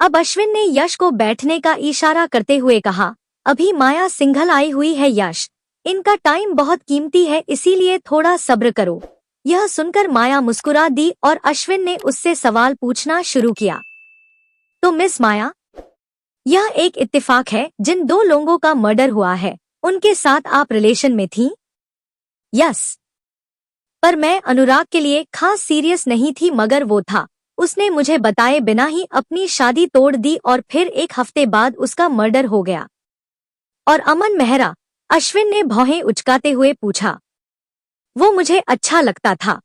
अब अश्विन ने यश को बैठने का इशारा करते हुए कहा, अभी माया सिंघल आई हुई है यश, इनका टाइम बहुत कीमती है इसीलिए थोड़ा सब्र करो। यह सुनकर माया मुस्कुरा दी और अश्विन ने उससे सवाल पूछना शुरू किया। तो मिस माया, यह एक इत्तेफाक है जिन दो लोगों का मर्डर हुआ है, उनके साथ आप रिलेशन में थीं? यस, पर मैं अनुराग के लिए खास सीरियस नहीं थी मगर वो था, उसने मुझे बताए बिना ही अपनी शादी तोड़ दी और फिर एक हफ्ते बाद उसका मर्डर हो गया। और अमन मेहरा? अश्विन ने भौहें उचकाते हुए पूछा। वो मुझे अच्छा लगता था,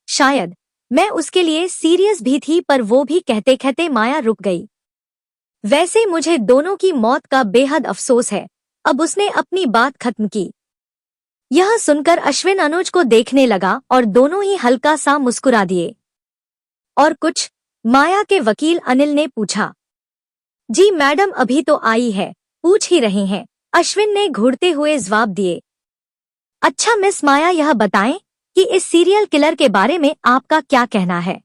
शायद मैं उसके लिए सीरियस भी थी, पर वो भी कहते कहते माया रुक गई। वैसे मुझे दोनों की मौत का बेहद अफसोस है। अब उसने अपनी बात खत्म की। यह सुनकर अश्विन अनुज को देखने लगा और दोनों ही हल्का सा मुस्कुरा दिए। और कुछ? माया के वकील अनिल ने पूछा। जी मैडम, अभी तो आई है, पूछ ही रहे हैं, अश्विन ने घूरते हुए जवाब दिए। अच्छा मिस माया, यह बताएं कि इस सीरियल किलर के बारे में आपका क्या कहना है?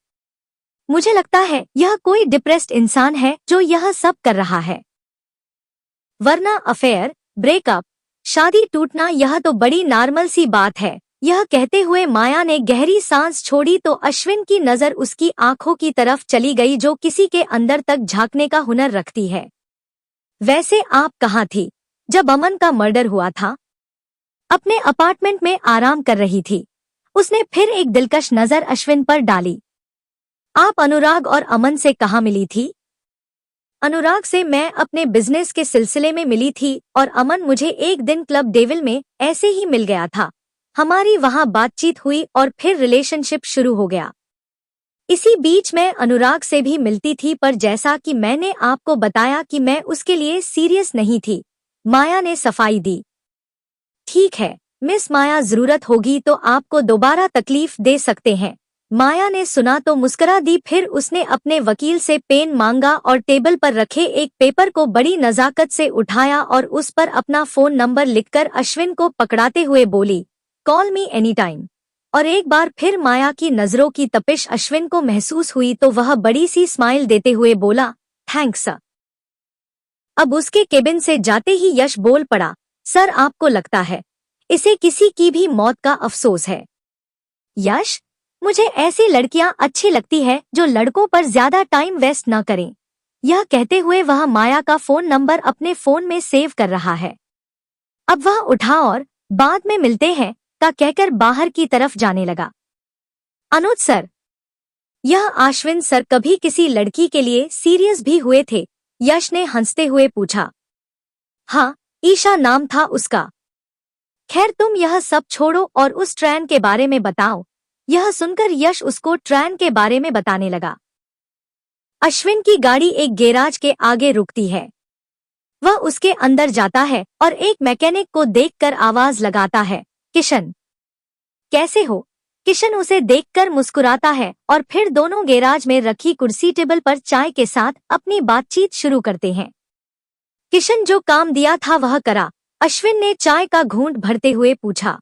मुझे लगता है यह कोई डिप्रेस्ड इंसान है जो यह सब कर रहा है, वरना अफेयर, ब्रेकअप, शादी टूटना यह तो बड़ी नॉर्मल सी बात है। यह कहते हुए माया ने गहरी सांस छोड़ी तो अश्विन की नजर उसकी आंखों की तरफ चली गई जो किसी के अंदर तक झांकने का हुनर रखती है। वैसे आप कहाँ थी जब अमन का मर्डर हुआ था? अपने अपार्टमेंट में आराम कर रही थी। उसने फिर एक दिलकश नजर अश्विन पर डाली। आप अनुराग और अमन से कहाँ मिली थी? अनुराग से मैं अपने बिजनेस के सिलसिले में मिली थी और अमन मुझे एक दिन क्लब डेविल में ऐसे ही मिल गया था। हमारी वहाँ बातचीत हुई और फिर रिलेशनशिप शुरू हो गया। इसी बीच मैं अनुराग से भी मिलती थी, पर जैसा कि मैंने आपको बताया कि मैं उसके लिए सीरियस नहीं थी, माया ने सफाई दी। ठीक है मिस माया, जरूरत होगी तो आपको दोबारा तकलीफ दे सकते हैं। माया ने सुना तो मुस्कुरा दी। फिर उसने अपने वकील से पेन मांगा और टेबल पर रखे एक पेपर को बड़ी नजाकत से उठाया और उस पर अपना फोन नंबर लिखकर अश्विन को पकड़ाते हुए बोली, कॉल मी एनी टाइम। और एक बार फिर माया की नजरों की तपिश अश्विन को महसूस हुई तो वह बड़ी सी स्माइल देते हुए बोला, थैंक्स सर। अब उसके केबिन से जाते ही यश बोल पड़ा, सर आपको लगता है इसे किसी की भी मौत का अफसोस है? यश, मुझे ऐसी लड़कियां अच्छी लगती है जो लड़कों पर ज्यादा टाइम वेस्ट न करें। यह कहते हुए वह माया का फोन नंबर अपने फोन में सेव कर रहा है। अब वह उठा और बाद में मिलते हैं का कहकर बाहर की तरफ जाने लगा। अनुज सर, यह अश्विन सर कभी किसी लड़की के लिए सीरियस भी हुए थे? यश ने हंसते हुए पूछा। हाँ, ईशा नाम था उसका। खैर तुम यह सब छोड़ो और उस ट्रेन के बारे में बताओ। यह सुनकर यश उसको ट्रेन के बारे में बताने लगा। अश्विन की गाड़ी एक गैराज के आगे रुकती है। वह उसके अंदर जाता है और एक मैकेनिक को देखकर आवाज लगाता है, किशन। कैसे हो? किशन उसे देखकर मुस्कुराता है और फिर दोनों गैराज में रखी कुर्सी टेबल पर चाय के साथ अपनी बातचीत शुरू करते हैं। किशन जो काम दिया था वह करा? अश्विन ने चाय का घूंट भरते हुए पूछा।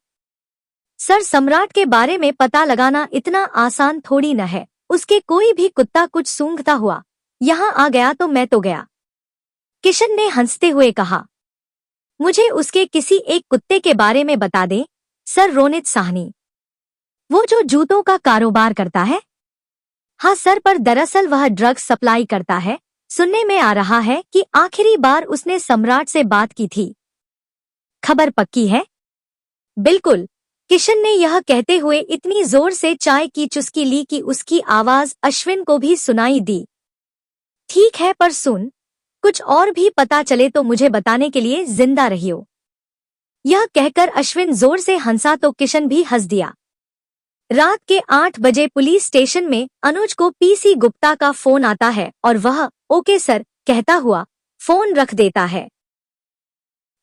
सर, सम्राट के बारे में पता लगाना इतना आसान थोड़ी न है। उसके कोई भी कुत्ता कुछ सूंघता हुआ यहाँ आ गया तो मैं तो गया। किशन ने हंसते हुए कहा। मुझे उसके किसी एक कुत्ते के बारे में बता दें सर। रोनित साहनी, वो जो जूतों का कारोबार करता है? हाँ सर, पर दरअसल वह ड्रग्स सप्लाई करता है। सुनने में आ रहा है कि आखिरी बार उसने सम्राट से बात की थी। खबर पक्की है? बिल्कुल। किशन ने यह कहते हुए इतनी जोर से चाय की चुस्की ली कि उसकी आवाज अश्विन को भी सुनाई दी। ठीक है, पर सुन, कुछ और भी पता चले तो मुझे बताने के लिए जिंदा रहियो। यह कहकर अश्विन जोर से हंसा तो किशन भी हंस दिया। रात के 8 बजे पुलिस स्टेशन में अनुज को पीसी गुप्ता का फोन आता है और वह ओके सर कहता हुआ फोन रख देता है।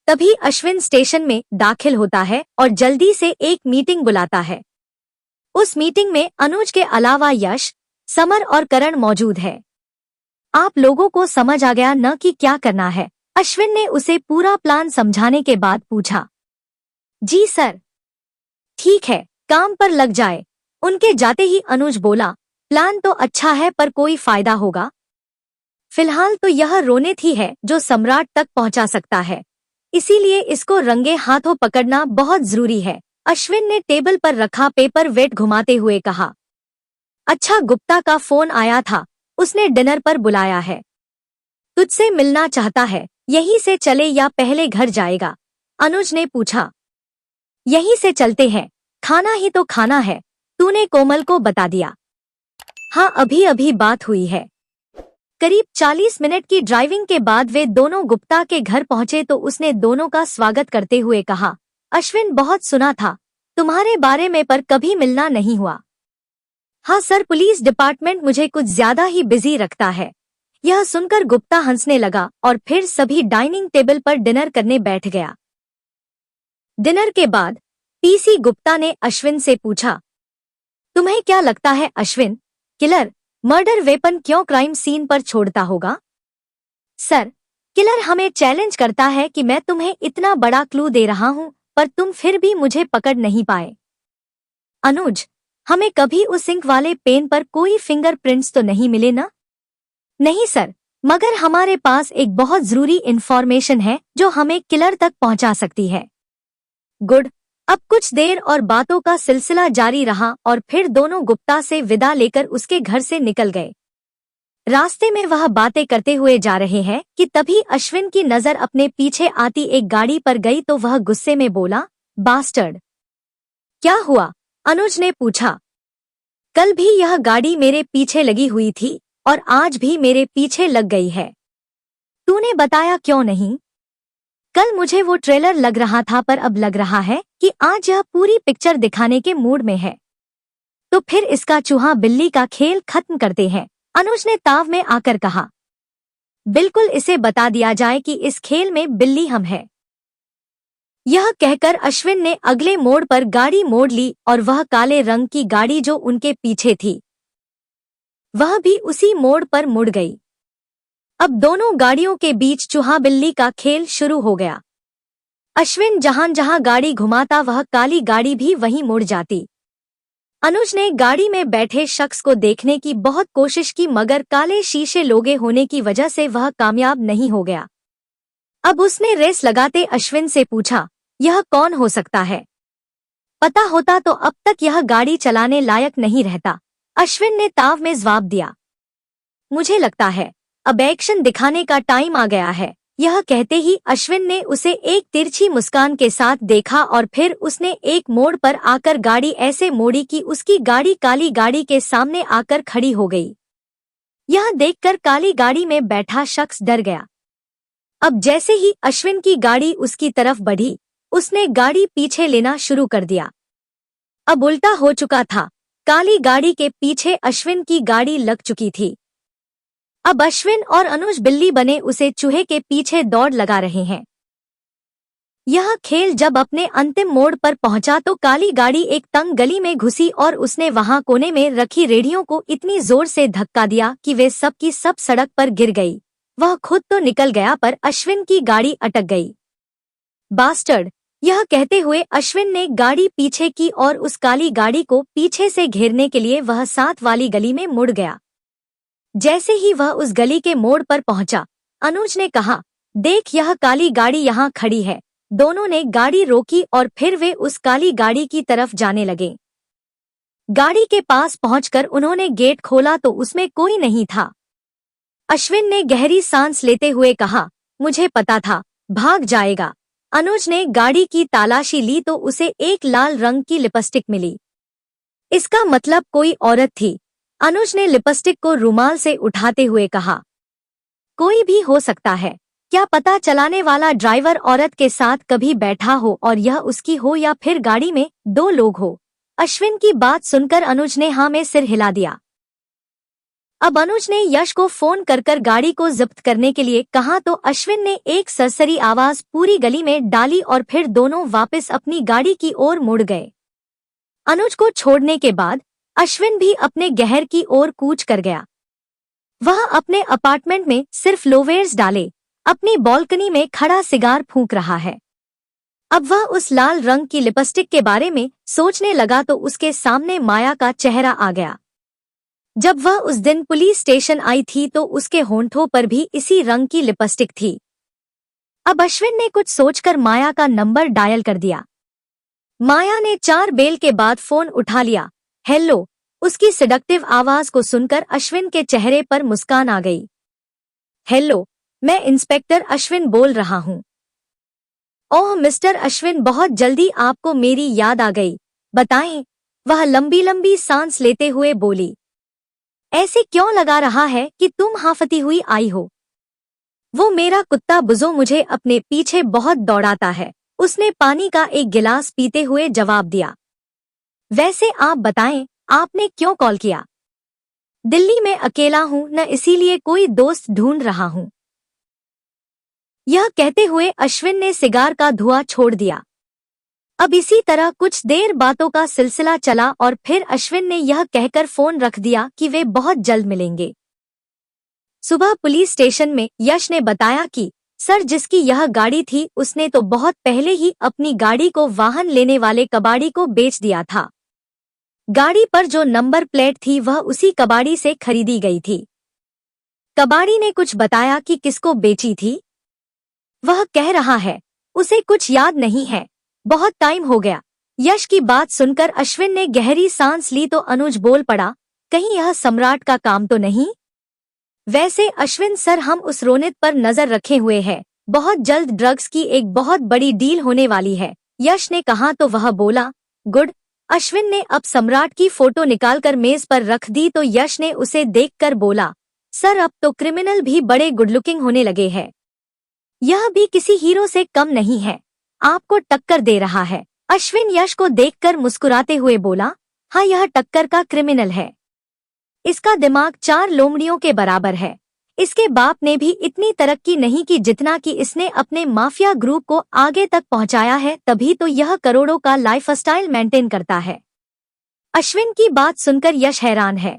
तभी अश्विन स्टेशन में दाखिल होता है और जल्दी से एक मीटिंग बुलाता है। उस मीटिंग में अनुज के अलावा यश, समर और करण मौजूद है। आप लोगों को समझ आ गया न कि क्या करना है? अश्विन ने उसे पूरा प्लान समझाने के बाद पूछा। जी सर। ठीक है, काम पर लग जाए। उनके जाते ही अनुज बोला, प्लान तो अच्छा है पर कोई फायदा होगा? फिलहाल तो यह रोनित ही है जो सम्राट तक पहुंचा सकता है, इसीलिए इसको रंगे हाथों पकड़ना बहुत जरूरी है। अश्विन ने टेबल पर रखा पेपर वेट घुमाते हुए कहा। अच्छा, गुप्ता का फोन आया था, उसने डिनर पर बुलाया है, तुझसे मिलना चाहता है। यहीं से चले या पहले घर जाएगा? अनुज ने पूछा। यहीं से चलते हैं, खाना ही तो खाना है, तूने कोमल को बता दिया? हाँ, अभी अभी बात हुई है। करीब 40 मिनट की ड्राइविंग के बाद वे दोनों गुप्ता के घर पहुंचे तो उसने दोनों का स्वागत करते हुए कहा, अश्विन, बहुत सुना था तुम्हारे बारे में पर कभी मिलना नहीं हुआ। हाँ सर, पुलिस डिपार्टमेंट मुझे कुछ ज्यादा ही बिजी रखता है। यह सुनकर गुप्ता हंसने लगा और फिर सभी डाइनिंग टेबल पर डिनर करने बैठ गया। डिनर के बाद पीसी गुप्ता ने अश्विन से पूछा, तुम्हें क्या लगता है अश्विन, किलर मर्डर वेपन क्यों क्राइम सीन पर छोड़ता होगा? सर, किलर हमें चैलेंज करता है कि मैं तुम्हें इतना बड़ा क्लू दे रहा हूं पर तुम फिर भी मुझे पकड़ नहीं पाए। अनुज, हमें कभी उस इंक वाले पेन पर कोई फिंगरप्रिंट्स तो नहीं मिले ना? नहीं सर, मगर हमारे पास एक बहुत जरूरी इंफॉर्मेशन है जो हमें किलर तक पहुंचा सकती है। गुड। अब कुछ देर और बातों का सिलसिला जारी रहा और फिर दोनों गुप्ता से विदा लेकर उसके घर से निकल गए। रास्ते में वह बातें करते हुए जा रहे हैं कि तभी अश्विन की नजर अपने पीछे आती एक गाड़ी पर गई तो वह गुस्से में बोला, बास्टर्ड। क्या हुआ? अनुज ने पूछा। कल भी यह गाड़ी मेरे पीछे लगी हुई थी और आज भी मेरे पीछे लग गई है। तूने बताया क्यों नहीं? कल मुझे वो ट्रेलर लग रहा था पर अब लग रहा है कि आज यह पूरी पिक्चर दिखाने के मूड में है। तो फिर इसका चूहा बिल्ली का खेल खत्म करते हैं, अनुज ने ताव में आकर कहा। बिल्कुल, इसे बता दिया जाए कि इस खेल में बिल्ली हम है। यह कहकर अश्विन ने अगले मोड़ पर गाड़ी मोड़ ली और वह काले रंग की गाड़ी जो उनके पीछे थी वह भी उसी मोड़ पर मुड़ गई। अब दोनों गाड़ियों के बीच चूहा बिल्ली का खेल शुरू हो गया। अश्विन जहां जहां गाड़ी घुमाता वह काली गाड़ी भी वहीं मुड़ जाती। अनुज ने गाड़ी में बैठे शख्स को देखने की बहुत कोशिश की मगर काले शीशे लोगे होने की वजह से वह कामयाब नहीं हो गया। अब उसने रेस लगाते अश्विन से पूछा, यह कौन हो सकता है? पता होता तो अब तक यह गाड़ी चलाने लायक नहीं रहता, अश्विन ने ताव में जवाब दिया। मुझे लगता है अब एक्शन दिखाने का टाइम आ गया है। यह कहते ही अश्विन ने उसे एक तिरछी मुस्कान के साथ देखा और फिर उसने एक मोड़ पर आकर गाड़ी ऐसे मोड़ी कि उसकी गाड़ी काली गाड़ी के सामने आकर खड़ी हो गई। यह देखकर काली गाड़ी में बैठा शख्स डर गया। अब जैसे ही अश्विन की गाड़ी उसकी तरफ बढ़ी, उसने गाड़ी पीछे लेना शुरू कर दिया। अब उल्टा हो चुका था, काली गाड़ी के पीछे अश्विन की गाड़ी लग चुकी थी। अब अश्विन और अनुज बिल्ली बने उसे चूहे के पीछे दौड़ लगा रहे हैं। यह खेल जब अपने अंतिम मोड़ पर पहुंचा तो काली गाड़ी एक तंग गली में घुसी और उसने वहां कोने में रखी रेडियो को इतनी जोर से धक्का दिया कि वे सब की सब सड़क पर गिर गई। वह खुद तो निकल गया पर अश्विन की गाड़ी अटक गई। बास्टर्ड, यह कहते हुए अश्विन ने गाड़ी पीछे की और उस काली गाड़ी को पीछे से घेरने के लिए वह साथ वाली गली में मुड़ गया। जैसे ही वह उस गली के मोड़ पर पहुंचा, अनुज ने कहा, देख यह काली गाड़ी यहाँ खड़ी है। दोनों ने गाड़ी रोकी और फिर वे उस काली गाड़ी की तरफ जाने लगे। गाड़ी के पास पहुंचकर उन्होंने गेट खोला तो उसमें कोई नहीं था। अश्विन ने गहरी सांस लेते हुए कहा, मुझे पता था भाग जाएगा। अनुज ने गाड़ी की तलाशी ली तो उसे एक लाल रंग की लिपस्टिक मिली। इसका मतलब कोई औरत थी। अनुज ने लिपस्टिक को रुमाल से उठाते हुए कहा, कोई भी हो सकता है, क्या पता चलाने वाला ड्राइवर औरत के साथ कभी बैठा हो और यह उसकी हो या फिर गाड़ी में दो लोग हो। अश्विन की बात सुनकर अनुज ने हाँ में सिर हिला दिया। अब अनुज ने यश को फोन कर गाड़ी को जब्त करने के लिए कहा तो अश्विन ने एक सरसरी आवाज पूरी गली में डाली और फिर दोनों वापस अपनी गाड़ी की ओर मुड़ गए। अनुज को छोड़ने के बाद अश्विन भी अपने गहर की ओर कूच कर गया। वह अपने अपार्टमेंट में सिर्फ लोवेर्स डाले अपनी बालकनी में खड़ा सिगार फूंक रहा है। अब वह उस लाल रंग की लिपस्टिक के बारे में सोचने लगा तो उसके सामने माया का चेहरा आ गया। जब वह उस दिन पुलिस स्टेशन आई थी तो उसके होंठों पर भी इसी रंग की लिपस्टिक थी। अब अश्विन ने कुछ सोचकर माया का नंबर डायल कर दिया। माया ने 4 बेल के बाद फोन उठा लिया। हेलो। उसकी सिडक्टिव आवाज को सुनकर अश्विन के चेहरे पर मुस्कान आ गई। हेलो, मैं इंस्पेक्टर अश्विन बोल रहा हूँ। ओह मिस्टर अश्विन, बहुत जल्दी आपको मेरी याद आ गई। बताएं। वह लंबी लंबी सांस लेते हुए बोली। ऐसे क्यों लगा रहा है कि तुम हाफती हुई आई हो? वो मेरा कुत्ता बुजो मुझे अपने पीछे बहुत दौड़ाता है, उसने पानी का एक गिलास पीते हुए जवाब दिया। वैसे आप बताएं, आपने क्यों कॉल किया? दिल्ली में अकेला हूं न, इसीलिए कोई दोस्त ढूंढ रहा हूं। यह कहते हुए अश्विन ने सिगार का धुआं छोड़ दिया। अब इसी तरह कुछ देर बातों का सिलसिला चला और फिर अश्विन ने यह कहकर फोन रख दिया कि वे बहुत जल्द मिलेंगे। सुबह पुलिस स्टेशन में यश ने बताया कि सर, जिसकी यह गाड़ी थी उसने तो बहुत पहले ही अपनी गाड़ी को वाहन लेने वाले कबाड़ी को बेच दिया था। गाड़ी पर जो नंबर प्लेट थी वह उसी कबाड़ी से खरीदी गई थी। कबाड़ी ने कुछ बताया कि किसको बेची थी? वह कह रहा है उसे कुछ याद नहीं है, बहुत टाइम हो गया। यश की बात सुनकर अश्विन ने गहरी सांस ली तो अनुज बोल पड़ा, कहीं यह सम्राट का काम तो नहीं? वैसे अश्विन सर, हम उस रोनित पर नजर रखे हुए हैं, बहुत जल्द ड्रग्स की एक बहुत बड़ी डील होने वाली है, यश ने कहा तो वह बोला, गुड। अश्विन ने अब सम्राट की फोटो निकालकर मेज पर रख दी तो यश ने उसे देखकर बोला, सर अब तो क्रिमिनल भी बड़े गुड लुकिंग होने लगे हैं। यह भी किसी हीरो से कम नहीं है, आपको टक्कर दे रहा है। अश्विन यश को देखकर मुस्कुराते हुए बोला, हाँ यह टक्कर का क्रिमिनल है। इसका दिमाग 4 लोमड़ियों के बराबर है। इसके बाप ने भी इतनी तरक्की नहीं की जितना कि इसने अपने माफिया ग्रुप को आगे तक पहुंचाया है, तभी तो यह करोड़ों का लाइफस्टाइल मेंटेन करता है। अश्विन की बात सुनकर यश हैरान है।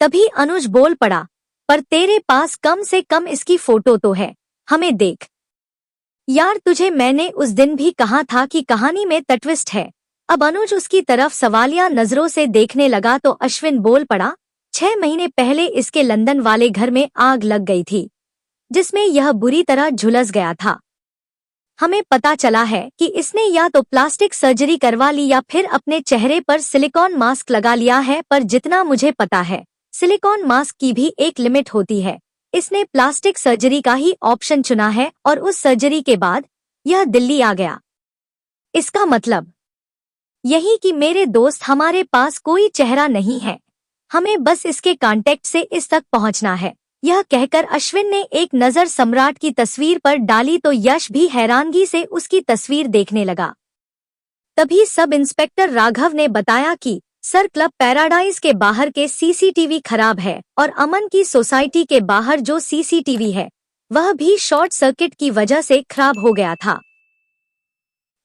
तभी अनुज बोल पड़ा, पर तेरे पास कम से कम इसकी फोटो तो है, हमें देख। यार तुझे मैंने उस दिन भी कहा था कि कहानी में ट्विस्ट है। अब अनुज उसकी तरफ सवालिया नजरों से देखने लगा तो अश्विन बोल पड़ा, 6 महीने पहले इसके लंदन वाले घर में आग लग गई थी, जिसमें यह बुरी तरह झुलस गया था। हमें पता चला है कि इसने या तो प्लास्टिक सर्जरी करवा ली या फिर अपने चेहरे पर सिलिकॉन मास्क लगा लिया है, पर जितना मुझे पता है सिलिकॉन मास्क की भी एक लिमिट होती है। इसने प्लास्टिक सर्जरी का ही ऑप्शन चुना है और उस सर्जरी के बाद यह दिल्ली आ गया। इसका मतलब यही कि मेरे दोस्त, हमारे पास कोई चेहरा नहीं है, हमें बस इसके कांटेक्ट से इस तक पहुंचना है। यह कहकर अश्विन ने एक नज़र सम्राट की तस्वीर पर डाली तो यश भी हैरानगी से उसकी तस्वीर देखने लगा। तभी सब इंस्पेक्टर राघव ने बताया कि सर, क्लब पैराडाइज के बाहर के सीसीटीवी खराब है और अमन की सोसाइटी के बाहर जो सीसीटीवी है वह भी शॉर्ट सर्किट की वजह से खराब हो गया था।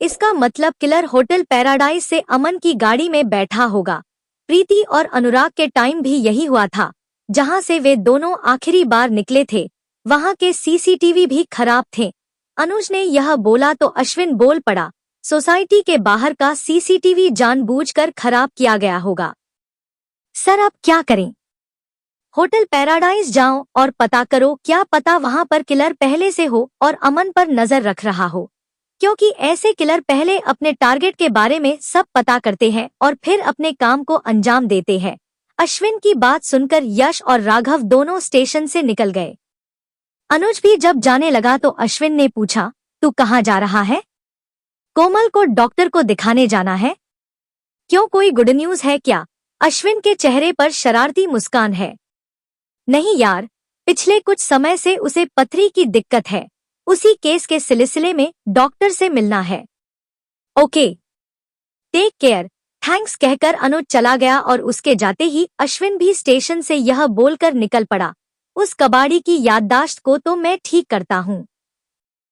इसका मतलब किलर होटल पैराडाइज से अमन की गाड़ी में बैठा होगा। प्रीति और अनुराग के टाइम भी यही हुआ था, जहां से वे दोनों आखिरी बार निकले थे वहां के सीसीटीवी भी खराब थे। अनुज ने यह बोला तो अश्विन बोल पड़ा, सोसाइटी के बाहर का सीसीटीवी जानबूझकर खराब किया गया होगा। सर अब क्या करें? होटल पैराडाइज जाओ और पता करो, क्या पता वहां पर किलर पहले से हो और अमन पर नजर रख रहा हो, क्योंकि ऐसे किलर पहले अपने टारगेट के बारे में सब पता करते हैं और फिर अपने काम को अंजाम देते हैं। अश्विन की बात सुनकर यश और राघव दोनों स्टेशन से निकल गए। अनुज भी जब जाने लगा तो अश्विन ने पूछा, तू कहाँ जा रहा है? कोमल को डॉक्टर को दिखाने जाना है। क्यों, कोई गुड न्यूज है क्या? अश्विन के चेहरे पर शरारती मुस्कान है। नहीं यार, पिछले कुछ समय से उसे पथरी की दिक्कत है, उसी केस के सिलसिले में डॉक्टर से मिलना है। ओके, टेक केयर, थैंक्स कहकर अनुज चला गया और उसके जाते ही अश्विन भी स्टेशन से यह बोलकर निकल पड़ा, उस कबाड़ी की याददाश्त को तो मैं ठीक करता हूँ।